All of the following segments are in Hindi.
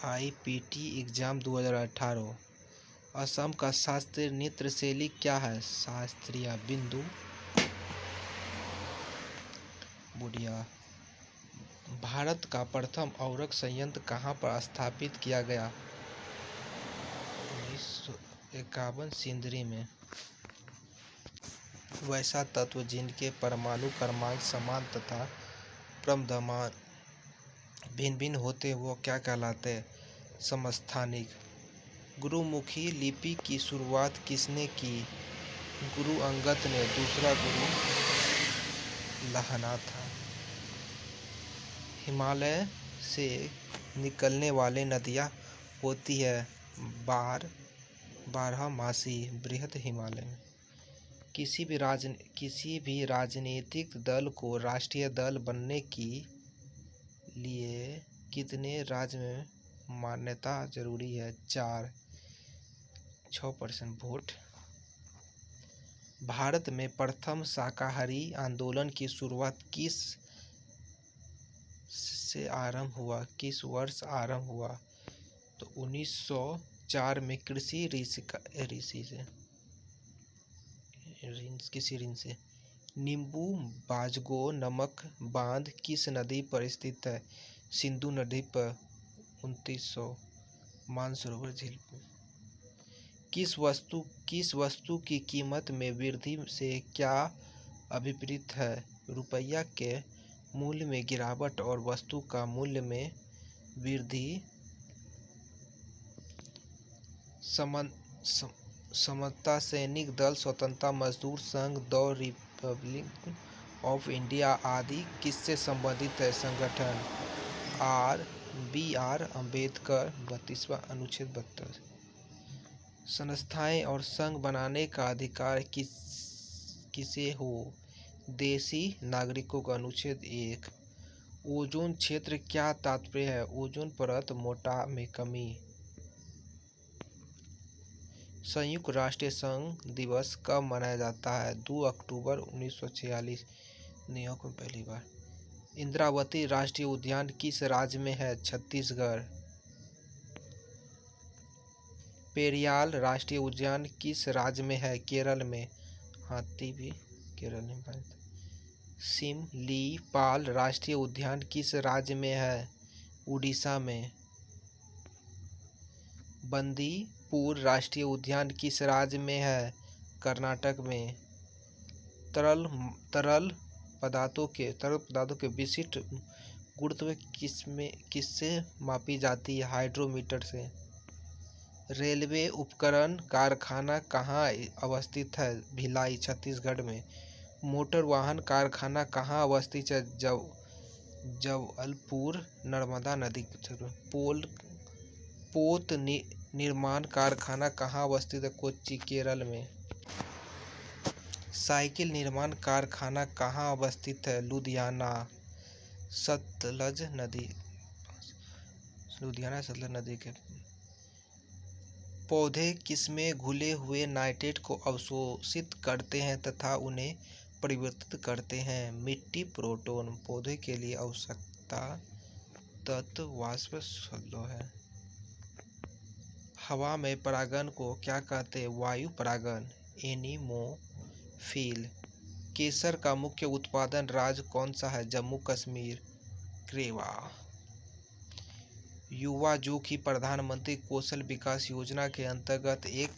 IPT exam 2018। असम का शास्त्रीय नृत्य शैली क्या है? शास्त्रीय। बिंदु बुढ़िया। भारत का प्रथम औरक संयंत्र कहाँ पर स्थापित किया गया? 1951 सिंदरी में। वैसा तत्व जिनके परमाणु क्रमांक समान तथा क्रमधर्मान भिन्न भिन्न होते हैं वो क्या कहलाते हैं? समस्थानिक। गुरुमुखी लिपि की शुरुआत किसने की? गुरु अंगद ने। दूसरा गुरु लाहना था। हिमालय से निकलने वाली नदियाँ होती है बारहमासी बृहद हिमालय में। किसी भी राजनीतिक दल को राष्ट्रीय दल बनने के लिए कितने राज्य में मान्यता जरूरी है? 4। 6% वोट। भारत में प्रथम शाकाहारी आंदोलन की शुरुआत किस वर्ष आरंभ हुआ? तो 1904 में किसी ऋषि से। नींबू बाजगो नमक बांध किस नदी पर स्थित है? सिंधु नदी पर। 2900 मानसरोवर झील पर। किस वस्तु की कीमत में वृद्धि से क्या अभिप्रेत है? रुपया के मूल्य में गिरावट और वस्तु का मूल्य में वृद्धि। समता सैनिक दल, स्वतंत्रता मजदूर संघ, द रिपब्लिक ऑफ इंडिया आदि किससे संबंधित है? संगठन। B are Ambedkar. 32वां अनुच्छेद 32। संस्थाएं और संघ बनाने का अधिकार किसे हो? देशी नागरिकों का। अनुच्छेद 1। ओजोन क्षेत्र क्या तात्पर्य है? ओजोन परत मोटा में कमी। संयुक्त राष्ट्र संघ दिवस कब मनाया जाता है? 2 अक्टूबर 1946 न्यूयॉर्क में पहली बार। इंद्रावती राष्ट्रीय उद्यान किस राज्य में है? छत्तीसगढ़। पेरियाल राष्ट्रीय उद्यान किस राज्य में है? केरल में। हाथी भी केरल में पाए जाते हैं। सिमलीपाल राष्ट्रीय उद्यान किस राज्य में है? उड़ीसा में। बंदीपुर राष्ट्रीय उद्यान किस राज्य में है? कर्नाटक में। तरल पदार्थों के विशिष्ट गुरुत्व किससे मापी जाती है? हाइड्रोमीटर से। रेलवे उपकरण कारखाना कहाँ अवस्थित है? भिलाई छत्तीसगढ़ में। मोटर वाहन कारखाना कहाँ अवस्थित है? जबलपुर नर्मदा नदी के। पोत निर्माण कारखाना कहाँ अवस्थित है? कोच्चि केरल में। साइकिल निर्माण कारखाना कहाँ अवस्थित है? लुधियाना सतलज नदी के। पौधे किसमें घुले हुए नाइट्रेट को अवशोषित करते हैं तथा उन्हें परिवर्तित करते हैं? मिट्टी। प्रोटॉन। पौधे के लिए आवश्यकता तत्व वाष्प शब्दों है। हवा में परागन को क्या कहते हैं? वायु परागन। एनीमोफिल। केसर का मुख्य उत्पादन राज्य कौन सा है? जम्मू कश्मीर। क्रेवा। युवा जो कि प्रधानमंत्री कौशल विकास योजना के अंतर्गत एक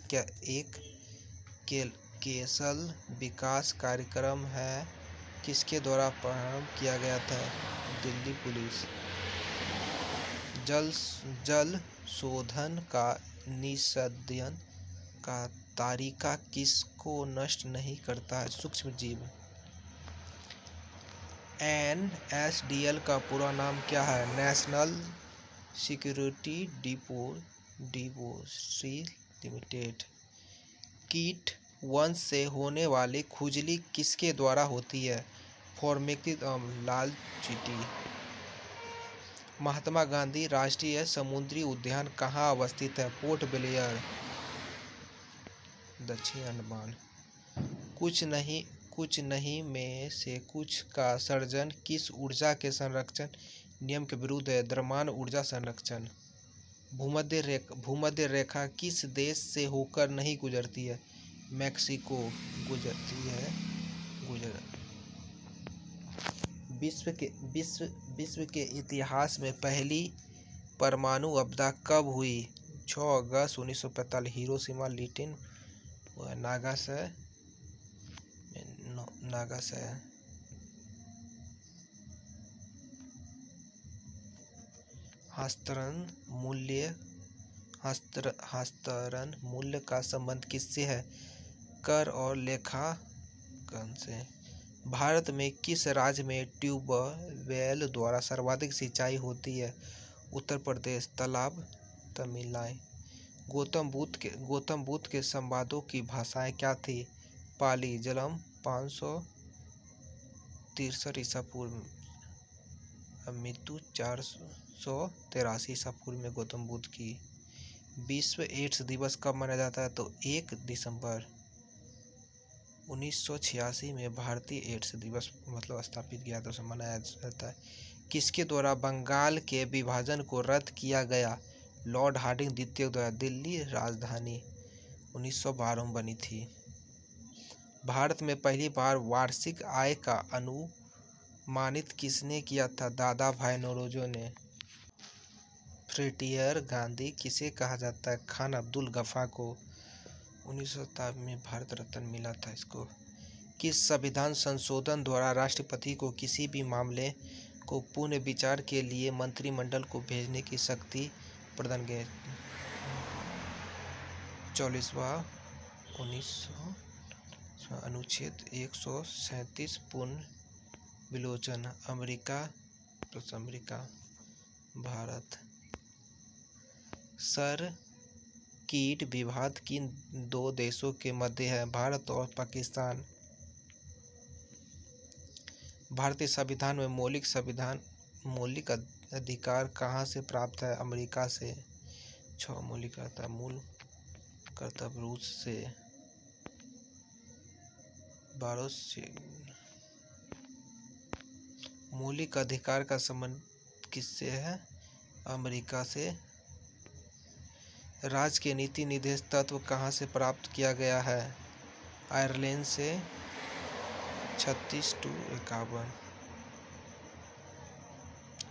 कौशल विकास कार्यक्रम है किसके द्वारा प्रारंभ किया गया था? दिल्ली पुलिस। जल शोधन का निस्संदेह का तरीका किसको नष्ट नहीं करता है? सूक्ष्म जीव। NSDL का पूरा नाम क्या है? National security depository limited. कीट वंश से होने वाली खुजली किसके द्वारा होती है? फॉर्मिक अम्ल। लाल चींटी। महात्मा गांधी राष्ट्रीय समुद्री उद्यान कहाँ अवस्थित है? पोर्ट ब्लेयर, दक्षिण अंडमान। कुछ नहीं में से कुछ का सर्जन किस ऊर्जा के संरक्षण नियम के विरुद्ध है? द्रव्यमान ऊर्जा संरक्षण। भूमध्य रेखा किस देश से होकर नहीं गुजरती है? मैक्सिको गुजरती है। गुजर विश्व के इतिहास में पहली परमाणु आपदा कब हुई? 6 अगस्त 1945 हिरोशिमा लिटिन नागासाकी। हस्तांतरण मूल्य का संबंध किससे है? कर और लेखांकन से। भारत में किस राज्य में ट्यूबवेल द्वारा सर्वाधिक सिंचाई होती है? उत्तर प्रदेश। तालाब तमिलनाडु। गौतम बुद्ध के संवादों की भाषाएं क्या थी? पाली। जन्म 563 ईसा पूर्व, मृत्यु 483 ईसा पूर्व में गौतम बुद्ध की। विश्व एड्स दिवस कब मनाया जाता है? तो 1 दिसंबर 1986 में भारतीय एड्स दिवस स्थापित किया था, उसे मनाया जाता है। किसके द्वारा बंगाल के विभाजन को रद्द किया गया? लॉर्ड हार्डिंग द्वितीय द्वारा। दिल्ली राजधानी 1912 में बनी थी। भारत में पहली बार वार्षिक आय का अनुमानित किसने किया था? दादा भाई नौरोजी ने। फ्रंटियर गांधी किसे कहा जाता है? खान अब्दुल गफ्फार को। 1957 में भारत रत्न मिला था इसको। किस संविधान संशोधन द्वारा राष्ट्रपति को किसी भी मामले को पुनः विचार के लिए मंत्रिमंडल को भेजने की शक्ति प्रदान की? 44वां 1900 अनुच्छेद 137 पुनः विलोचन। अमेरिका भारत। सर्किट विवाद किन दो देशों के मध्य है? भारत और पाकिस्तान। भारतीय संविधान में मौलिक अधिकार कहाँ से प्राप्त है? अमेरिका से। 6 मौलिक अधिकार। मूल कर्तव्य रूस से। 12 से। मौलिक अधिकार का संबंध किससे है? अमेरिका से। राज्य के नीति निर्देश तत्व कहाँ से प्राप्त किया गया है? आयरलैंड से। 36 to 51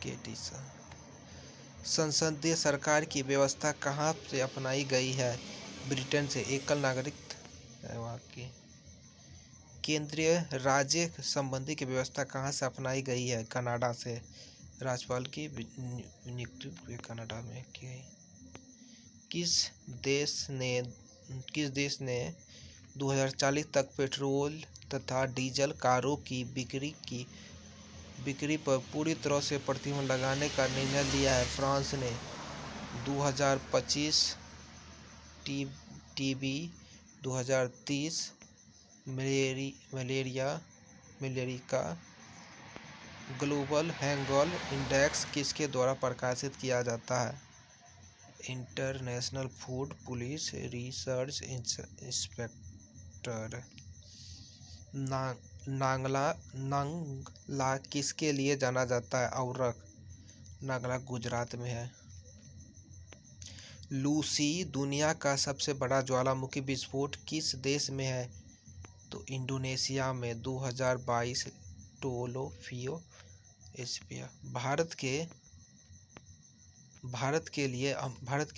केटीसा। संसदीय सरकार की व्यवस्था कहाँ से अपनाई गई है? ब्रिटेन से। एकल नागरिकता की। केंद्रीय राज्य संबंधी की व्यवस्था कहाँ से अपनाई गई है? कनाडा से। राज्यपाल की नियुक्ति कनाडा में की गई। किस देश ने 2040 तक पेट्रोल तथा डीजल कारों की बिक्री पर पूरी तरह से प्रतिबंध लगाने का निर्णय लिया है? फ्रांस ने। 2025 टीबी, 2030 मलेरिया का ग्लोबल हैंगऑल इंडेक्स किसके द्वारा प्रकाशित किया जाता है? International food policy research inspector. नांगला किसके लिए जाना जाता है? औरक। नांगला गुजरात में है। लूसी दुनिया का सबसे बड़ा ज्वालामुखी विस्फोट किस देश में है? तो इंडोनेशिया में। 2022 टोलोफियो एस्पिया। भारत के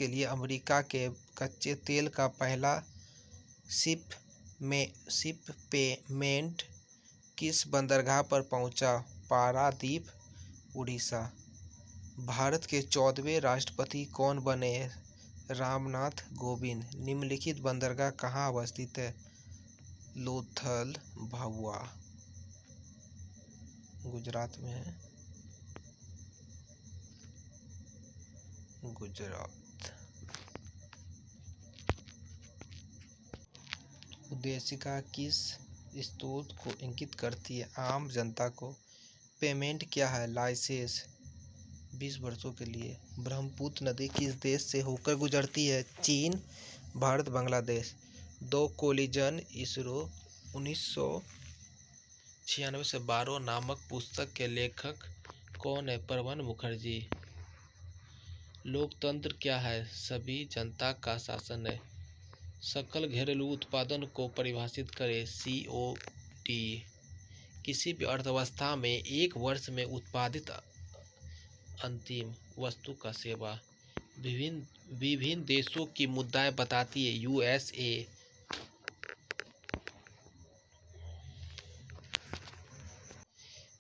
लिए अमेरिका के कच्चे तेल का पहला शिपमेंट किस बंदरगाह पर पहुंचा? पारादीप, उड़ीसा। भारत के 14वें राष्ट्रपति कौन बने? रामनाथ कोविंद। निम्नलिखित बंदरगाह कहाँ अवस्थित है? लोथल, भभुआ, गुजरात में है। गुजरात। उद्देशिका किस स्रोत को इंगित करती है? आम जनता को। पेमेंट क्या है? लाइसेंस 20 वर्षों के लिए। ब्रह्मपुत्र नदी किस देश से होकर गुजरती है? चीन, भारत, बांग्लादेश। 2 कोलिजन इसरो 1996 से 12 नामक पुस्तक के लेखक कौन है? प्रवन मुखर्जी। लोकतंत्र क्या है? सभी जनता का शासन है। सकल घरेलू उत्पादन को परिभाषित करें। COD। किसी भी अर्थव्यवस्था में एक वर्ष में उत्पादित अंतिम वस्तु का सेवा। विभिन्न देशों की मुद्राएं बताती है।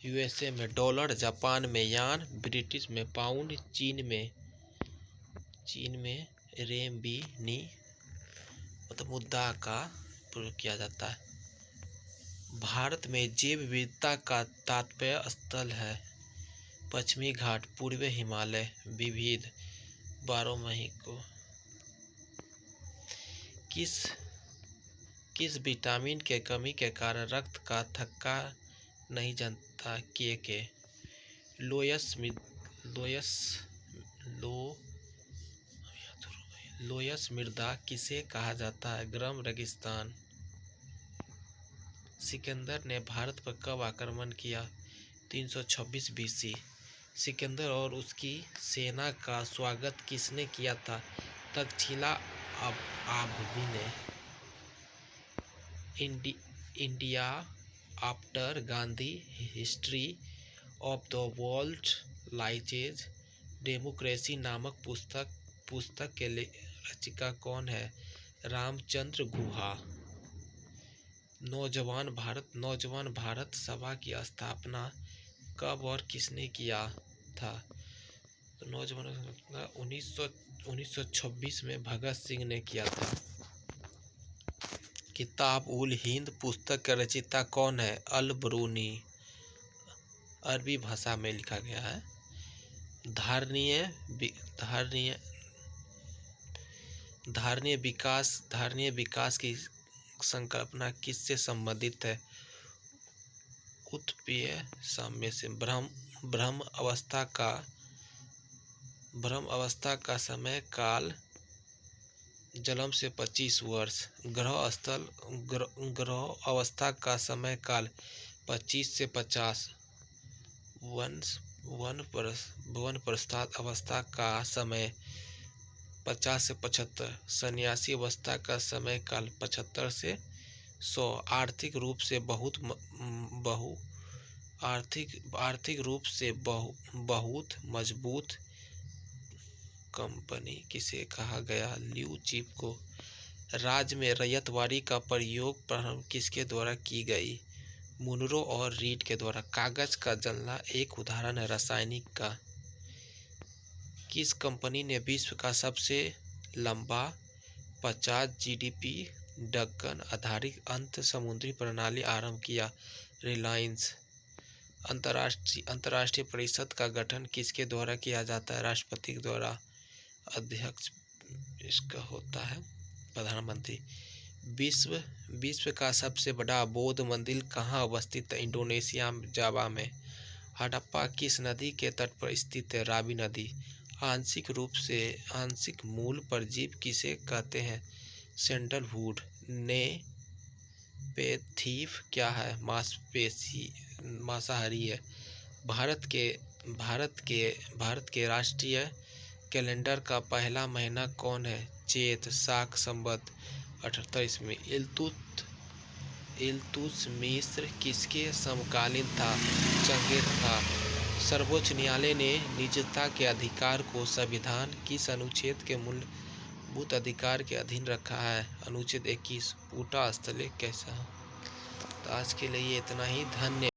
यूएसए में डॉलर, जापान में यान, ब्रिटिश में पाउंड, चीन में रेमबीनी मतलब मुद्रा का प्रयोग किया जाता है। भारत में जैव विविधता का तात्पर्य स्थल है। पश्चिमी घाट, पूर्वी हिमालय, विविध बारहमासी को। किस विटामिन के कमी के कारण रक्त का थक्का नहीं जमता? के लोयस मृदा किसे कहा जाता है? गर्म रेगिस्तान। सिकंदर ने भारत पर कब आक्रमण किया? 326 BC। सिकंदर और उसकी सेना का स्वागत किसने किया था? तक्षशिला आभवी ने। India after Gandhi, history of the world lyses democracy नामक पुस्तक के रचिका कौन है? रामचंद्र गुहा। नौजवान भारत सभा की स्थापना कब और किसने किया था? तो नौजवान 1926 में भगत सिंह ने किया था। किताब उल हिंद पुस्तक का रचयिता कौन है? अल बरूनी। अरबी भाषा में लिखा गया है। धारणीय विकास की संकल्पना किससे संबंधित है? उत्पीय साम्य से। ब्रह्म अवस्था का समय काल जन्म से 25 वर्ष। ग्रह अवस्था का समय काल 25 से 50। वनप्रस्थ अवस्था का समय 50 से 75। सन्यासी अवस्था का समय काल 75 से 100। आर्थिक रूप से बहुत मजबूत कंपनी किसे कहा गया? ल्यू चिप को। राज्य में रैयतवाड़ी का प्रयोग प्रारंभ किसके द्वारा की गई? मुनरो और रीड के द्वारा। कागज का जलना एक उदाहरण है रासायनिक का। किस कंपनी ने विश्व का सबसे लंबा 50 GDP डक्कन आधारित अंत समुद्री प्रणाली आरंभ किया? रिलायंस। अंतर्राष्ट्रीय परिषद का गठन किसके द्वारा किया जाता है? राष्ट्रपति के द्वारा। अध्यक्ष इसका होता है प्रधानमंत्री। विश्व का सबसे बड़ा बौद्ध मंदिर कहाँ अवस्थित है? इंडोनेशिया जावा में। हड़प्पा किस नदी के तट पर स्थित है? रावी नदी। आंशिक मूल परजीव किसे कहते हैं? सैंडलवुड। नेपेथीफ क्या है? मांसाहारी है। भारत के राष्ट्रीय कैलेंडर का पहला महीना कौन है? चैत। शाक संवत 78 ईस्वी। इल्तुतमिश किसके समकालीन था? चंगेज था। सर्वोच्च न्यायालय ने निजता के अधिकार को संविधान किस अनुच्छेद के मूलभूत अधिकार के अधीन रखा है? अनुच्छेद 21। ऊटा स्थले कैसा? तो आज के लिए इतना ही। धन्यवाद।